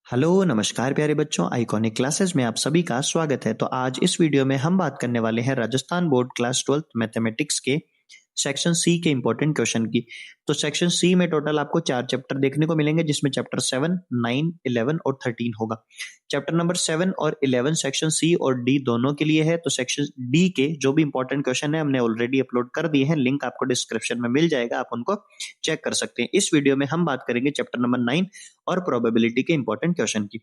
Hello नमस्कार प्यारे बच्चों, आइकॉनिक क्लासेस में आप सभी का स्वागत है। तो आज इस वीडियो में हम बात करने वाले हैं Rajasthan board class 12th mathematics के सेक्शन सी के इंपॉर्टेंट क्वेश्चन की। तो सेक्शन सी में टोटल आपको 4 चैप्टर देखने को मिलेंगे, जिसमें चैप्टर 7, 9, 11 और 13 होगा। चैप्टर नंबर 7 और 11 सेक्शन सी और डी दोनों के लिए है। तो सेक्शन डी के जो भी इंपॉर्टेंट क्वेश्चन है हमने ऑलरेडी अपलोड कर दिए हैं, लिंक आपको डिस्क्रिप्शन में मिल जाएगा, आप उनको चेक कर सकते हैं। इस वीडियो में हम बात करेंगे चैप्टर नंबर 9 और प्रोबेबिलिटी के इंपॉर्टेंट क्वेश्चन की।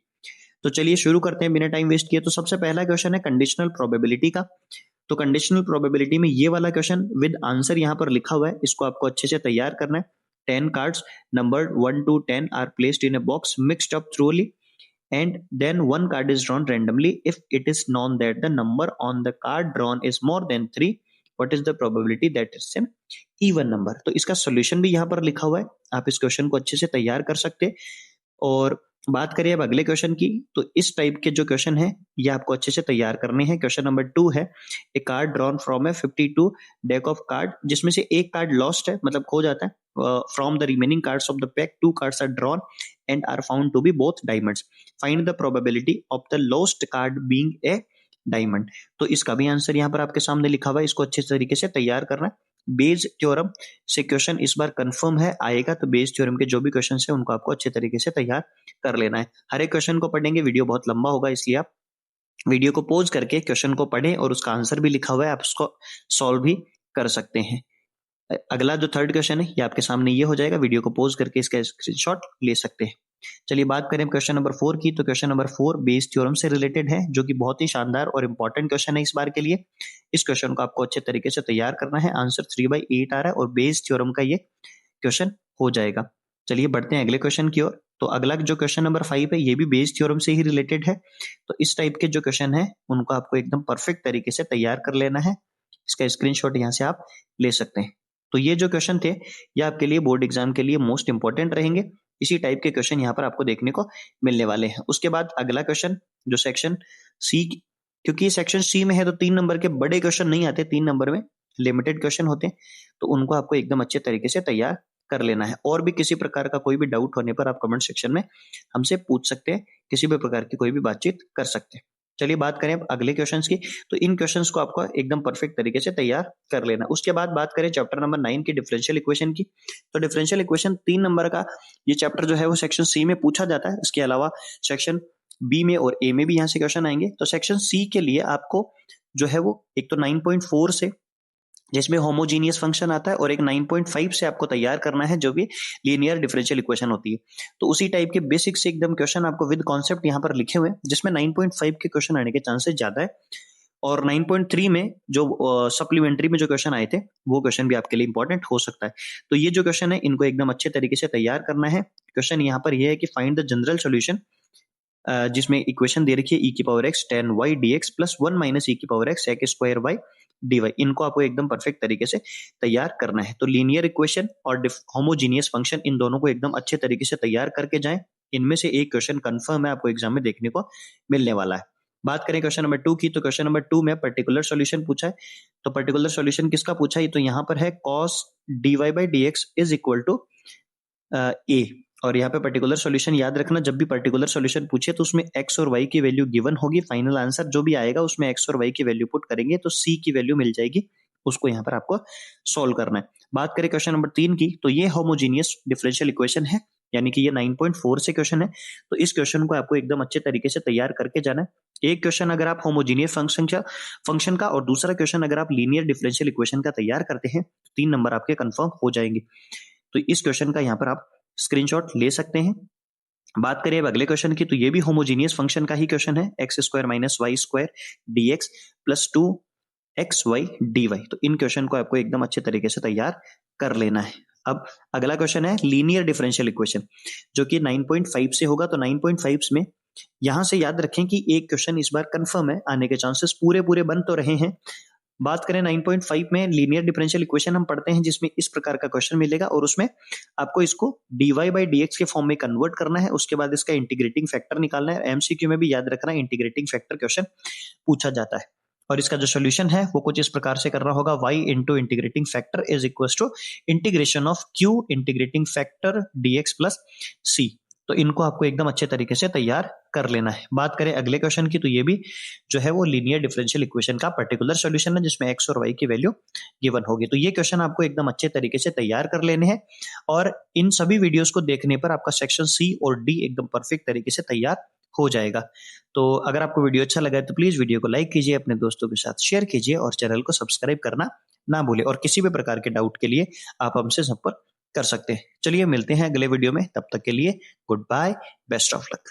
तो चलिए शुरू करते हैं बिना टाइम वेस्ट किए। तो सबसे पहला क्वेश्चन है कंडीशनल प्रोबेबिलिटी का। तो कंडीशनल प्रोबेबिलिटी में ये वाला क्वेश्चन विद आंसर यहाँ पर लिखा हुआ है, इसको आपको अच्छे से तैयार करना है। 10 cards numbered 1 to 10 are placed in a box mixed up thoroughly and then one card is drawn randomly. If it is known that the number on the card drawn is more than 3, what is the probability that it's an even number? तो इसका solution भी यहाँ पर लिखा हुआ है, आप इस क्वेश्चन को अच्छे से तैयार कर सकते हैं। और बात करिए अब अगले क्वेश्चन की, तो इस टाइप के जो क्वेश्चन है ये आपको अच्छे से तैयार करने हैं। क्वेश्चन नंबर 2 है, a card drawn from a 52 deck of card, जिसमें से एक कार्ड लॉस्ट है, मतलब खो जाता है। From the remaining cards of the pack 2 cards are drawn and are found to be both diamonds. Find the probability of the lost card being a diamond. तो इसका भी आंसर यहाँ पर आपके सामने लिखा हुआ है, इसको अच्छे तरीके से तैयार करना है। बेज थ्योरम से क्वेश्चन इस बार कंफर्म है आएगा, तो बेज थ्योरम के जो भी क्वेश्चन है उनको आपको अच्छे तरीके से तैयार कर लेना है। हर एक क्वेश्चन को पढ़ेंगे, वीडियो बहुत लंबा होगा, इसलिए आप वीडियो को पॉज करके क्वेश्चन को पढ़ें और उसका आंसर भी लिखा हुआ है, आप उसको सॉल्व भी कर सकते हैं। अगला जो थर्ड क्वेश्चन है ये आपके सामने ये हो जाएगा, वीडियो को पॉज करके इसका स्क्रीनशॉट ले सकते हैं। चलिए बात करें क्वेश्चन नंबर 4 की। तो क्वेश्चन नंबर 4 बेस थ्योरम से रिलेटेड है, जो कि बहुत ही शानदार और इंपॉर्टेंट क्वेश्चन है इस बार के लिए। इस क्वेश्चन को आपको अच्छे तरीके से तैयार करना है। आंसर 3/8 आ रहा है और बेस थ्योरम का ये क्वेश्चन हो जाएगा। चलिए बढ़ते हैं अगले क्वेश्चन की ओर। तो अगला जो क्वेश्चन नंबर 5 है ये भी बेस थ्योरम से ही रिलेटेड है। तो इस टाइप के जो क्वेश्चन है उनको आपको एकदम परफेक्ट तरीके से तैयार कर लेना है। इसका स्क्रीनशॉट यहाँ से आप ले सकते हैं। तो ये जो क्वेश्चन थे ये आपके लिए बोर्ड एग्जाम के लिए मोस्ट इंपॉर्टेंट रहेंगे। इसी टाइप के क्वेश्चन यहाँ पर आपको देखने को मिलने वाले हैं। उसके बाद अगला क्वेश्चन जो सेक्शन सी, क्योंकि सेक्शन सी में है तो 3 नंबर के बड़े क्वेश्चन नहीं आते, 3 नंबर में लिमिटेड क्वेश्चन होते हैं, तो उनको आपको एकदम अच्छे तरीके से तैयार कर लेना है। और भी किसी प्रकार का कोई भी डाउट होने पर आप कमेंट सेक्शन में हमसे पूछ सकते हैं, किसी भी प्रकार की कोई भी बातचीत कर सकते हैं। चलिए बात करें अब अगले क्वेश्चंस की। तो इन क्वेश्चंस को आपको एकदम परफेक्ट तरीके से तैयार कर लेना। उसके बाद बात करें चैप्टर नंबर 9 की डिफरेंशियल इक्वेशन की। तो डिफरेंशियल इक्वेशन 3 नंबर का ये चैप्टर जो है वो सेक्शन सी में पूछा जाता है। इसके अलावा सेक्शन बी में और ए में भी यहाँ से क्वेश्चन आएंगे। तो सेक्शन सी के लिए आपको जो है वो एक तो 9.4 से, जिसमें होमोजीनियस फंक्शन आता है, और एक 9.5 से आपको तैयार करना है जो भी लीनियर डिफरेंशियल इक्वेशन होती है। तो उसी टाइप के बेसिक से एकदम क्वेश्चन आपको विद कॉन्सेप्ट यहाँ पर लिखे हुए हैं, जिसमें 9.5 के क्वेश्चन आने के चांसेस ज्यादा है। और 9.3 में जो सप्लीमेंट्री में जो क्वेश्चन आए थे वो क्वेश्चन भी आपके लिए इंपॉर्टेंट हो सकता है। तो ये जो क्वेश्चन है इनको एकदम अच्छे तरीके से तैयार करना है। क्वेश्चन यहाँ पर यह है कि फाइंड द जनरल सोल्यूशन, जिसमें इक्वेशन दे रखी है e⁻x tan y dx plus 1 minus e⁻x sec square y dy। इनको आपको एकदम परफेक्ट तरीके से तैयार करना है। तो लीनियर इक्वेशन और होमोजीनियस फंक्शन, इन दोनों को एकदम अच्छे तरीके से तैयार करके जाएं। इनमें से एक क्वेश्चन कंफर्म है आपको एग्जाम में देखने को मिलने वाला है। बात करें क्वेश्चन नंबर 2 की। तो क्वेश्चन नंबर 2 में पर्टिकुलर सॉल्यूशन पूछा है। तो पर्टिकुलर सॉल्यूशन किसका पूछा है, तो यहाँ पर है cos dy by dx is equal to A. और यहाँ पे पर्टिकुलर सॉल्यूशन याद रखना, जब भी पर्टिकुलर सॉल्यूशन पूछे तो उसमें x और y की वैल्यू गिवन होगी। फाइनल आंसर जो भी आएगा उसमें x और y की वैल्यू पुट करेंगे तो c की वैल्यू मिल जाएगी, उसको यहाँ पर आपको सोल्व करना है। बात करें क्वेश्चन नंबर 3 की। तो ये होमोजीनियस डिफरेंशियल इक्वेशन है, यानी कि ये 9.4 से क्वेश्चन है। तो इस क्वेश्चन को आपको एकदम अच्छे तरीके से तैयार करके जाना है। एक क्वेश्चन अगर आप होमोजीनियस फंक्शन का और दूसरा क्वेश्चन अगर आप लीनियर डिफरेंशियल इक्वेशन का तैयार करते हैं तो 3 नंबर आपके कंफर्म हो जाएंगे। तो इस क्वेश्चन का यहाँ पर आप स्क्रीनशॉट ले सकते हैं। बात करें अब अगले क्वेश्चन की। तो ये भी होमोजीनियस फंक्शन का ही क्वेश्चन है, x square minus y square d x plus 2xy dy। तो इन क्वेश्चन को आपको एकदम अच्छे तरीके से तैयार कर लेना है। अब अगला क्वेश्चन है लीनियर डिफरेंशियल इक्वेशन, जो कि 9.5 से होगा। तो 9.5 में यहां से याद रखें कि एक क्वेश्चन इस बार कंफर्म है, आने के चांसेस पूरे पूरे बन तो रहे हैं। बात करें 9.5 में लीनियर डिफरेंशियल इक्वेशन हम पढ़ते हैं, जिसमें इस प्रकार का क्वेश्चन मिलेगा और उसमें आपको इसको dy by dx के फॉर्म में कन्वर्ट करना है। उसके बाद इसका इंटीग्रेटिंग फैक्टर निकालना है। एमसीक्यू में भी याद रखना, इंटीग्रेटिंग फैक्टर क्वेश्चन पूछा जाता है। और इसका जो सोल्यूशन है वो कुछ इस प्रकार से करना होगा, y into integrating factor is equal to integration of q integrating factor dx plus c। तो इनको आपको एकदम अच्छे तरीके से तैयार कर लेना है। बात करें अगले क्वेश्चन की, तो ये भी जो है वो लीनियर डिफरेंशियल इक्वेशन का पर्टिकुलर सॉल्यूशन है जिसमें x और y की वैल्यू गिवन होगी। तो ये क्वेश्चन आपको एकदम अच्छे तरीके से तैयार कर लेने हैं और इन सभी वीडियोस को देखने पर आपका सेक्शन सी और डी एकदम परफेक्ट तरीके से तैयार हो जाएगा। तो अगर आपको वीडियो अच्छा लगा है तो प्लीज वीडियो को लाइक कीजिए, अपने दोस्तों के साथ शेयर कीजिए और चैनल को सब्सक्राइब करना ना भूलें। और किसी भी प्रकार के डाउट के लिए आप हमसे संपर्क कर सकते हैं। चलिए मिलते हैं अगले वीडियो में, तब तक के लिए goodbye, best of luck.